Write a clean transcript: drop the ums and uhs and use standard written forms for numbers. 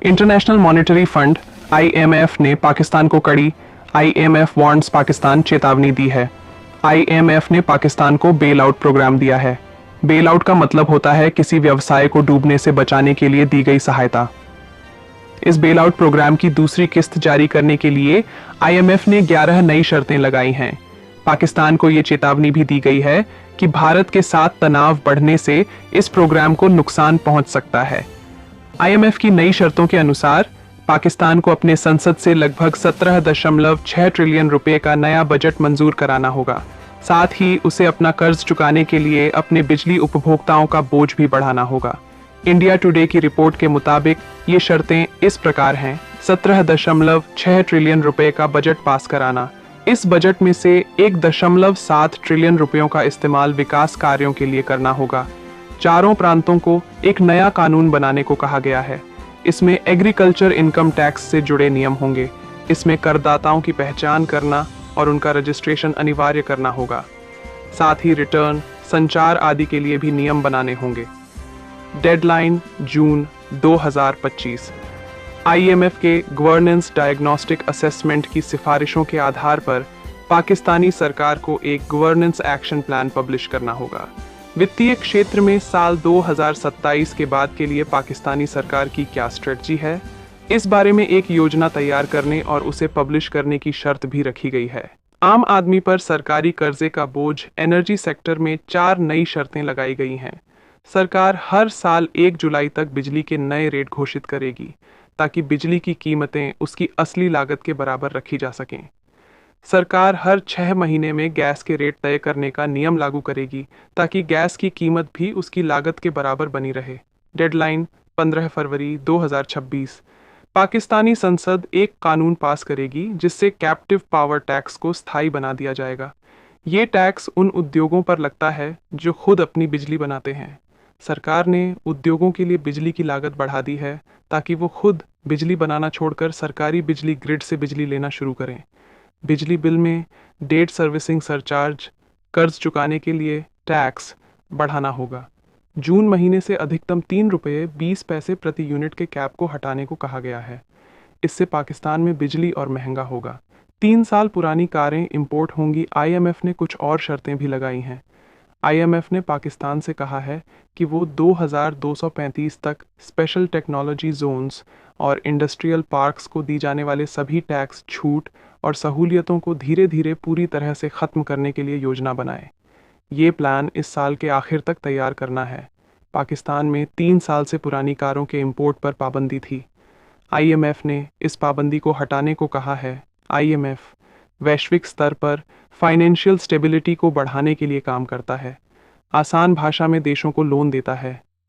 International monetary fund IMF ने पाकिस्तान को कड़ी आईएमएफ वांट्स पाकिस्तान चेतावनी दी है। आईएमएफ ने पाकिस्तान को बेल आउट प्रोग्राम दिया है। बेल आउट का मतलब होता है किसी व्यवसाय को डूबने से बचाने के लिए दी गई सहायता। इस बेल आउट प्रोग्राम की दूसरी किस्त जारी करने के लिए आईएमएफ ने 11 नई शर्तें लगाई हैं। पाकिस्तान को ये चेतावनी भी दी गई है कि भारत के साथ तनाव बढ़ने से इस प्रोग्राम को नुकसान पहुंच सकता है। आईएमएफ की नई शर्तों के अनुसार पाकिस्तान को अपने संसद से लगभग 17.6 ट्रिलियन रुपए का नया बजट मंजूर कराना होगा। साथ ही उसे अपना कर्ज चुकाने के लिए अपने बिजली उपभोक्ताओं का बोझ भी बढ़ाना होगा। इंडिया टुडे की रिपोर्ट के मुताबिक ये शर्तें इस प्रकार हैं: 17.6 ट्रिलियन रुपए का बजट पास कराना। इस बजट में से 1.7 ट्रिलियन रुपयों का इस्तेमाल विकास कार्यों के लिए करना होगा। चारों प्रांतों को एक नया कानून बनाने को कहा गया है। इसमें एग्रीकल्चर इनकम टैक्स से जुड़े नियम होंगे। इसमें करदाताओं की पहचान करना और उनका रजिस्ट्रेशन अनिवार्य करना होगा। साथ ही रिटर्न, संचार आदि के लिए भी नियम बनाने होंगे। डेडलाइन जून 2025। आईएमएफ के गवर्नेंस डायग्नोस्टिक असेसमेंट की सिफारिशों के आधार पर पाकिस्तानी सरकार को एक गवर्नेंस एक्शन प्लान पब्लिश करना होगा। वित्तीय क्षेत्र में साल 2027 के बाद के लिए पाकिस्तानी सरकार की क्या स्ट्रेटजी है, इस बारे में एक योजना तैयार करने और उसे पब्लिश करने की शर्त भी रखी गई है। आम आदमी पर सरकारी कर्जे का बोझ, एनर्जी सेक्टर में 4 नई शर्तें लगाई गई हैं। सरकार हर साल 1 जुलाई तक बिजली के नए रेट घोषित करेगी ताकि बिजली की कीमतें उसकी असली लागत के बराबर रखी जा सकें। सरकार हर 6 महीने में गैस के रेट तय करने का नियम लागू करेगी ताकि गैस की कीमत भी उसकी लागत के बराबर बनी रहे। डेडलाइन 15 फरवरी 2026। पाकिस्तानी संसद एक कानून पास करेगी जिससे कैप्टिव पावर टैक्स को स्थायी बना दिया जाएगा। ये टैक्स उन उद्योगों पर लगता है जो खुद अपनी बिजली बनाते हैं। सरकार ने उद्योगों के लिए बिजली की लागत बढ़ा दी है ताकि वो खुद बिजली बनाना छोड़कर सरकारी बिजली ग्रिड से बिजली लेना शुरू करें। बिजली बिल में डेट सर्विसिंग सरचार्ज, कर्ज चुकाने के लिए टैक्स बढ़ाना होगा। जून महीने से अधिकतम 3 रुपये 20 पैसे प्रति यूनिट के कैप को हटाने को कहा गया है। इससे पाकिस्तान में बिजली और महंगा होगा। 3 साल पुरानी कारें इंपोर्ट होंगी। आईएमएफ ने कुछ और शर्तें भी लगाई हैं। आईएमएफ ने पाकिस्तान से कहा है कि वो 2235 तक स्पेशल टेक्नोलॉजी जोन्स और इंडस्ट्रियल पार्क्स को दी जाने वाले सभी टैक्स छूट और सहूलियतों को धीरे धीरे पूरी तरह से ख़त्म करने के लिए योजना बनाए। ये प्लान इस साल के आखिर तक तैयार करना है। पाकिस्तान में 3 साल से पुरानी कारों के इंपोर्ट पर पाबंदी थी। आईएमएफ ने इस पाबंदी को हटाने को कहा है। आईएमएफ वैश्विक स्तर पर फाइनेंशियल स्टेबिलिटी को बढ़ाने के लिए काम करता है। आसान भाषा में देशों को लोन देता है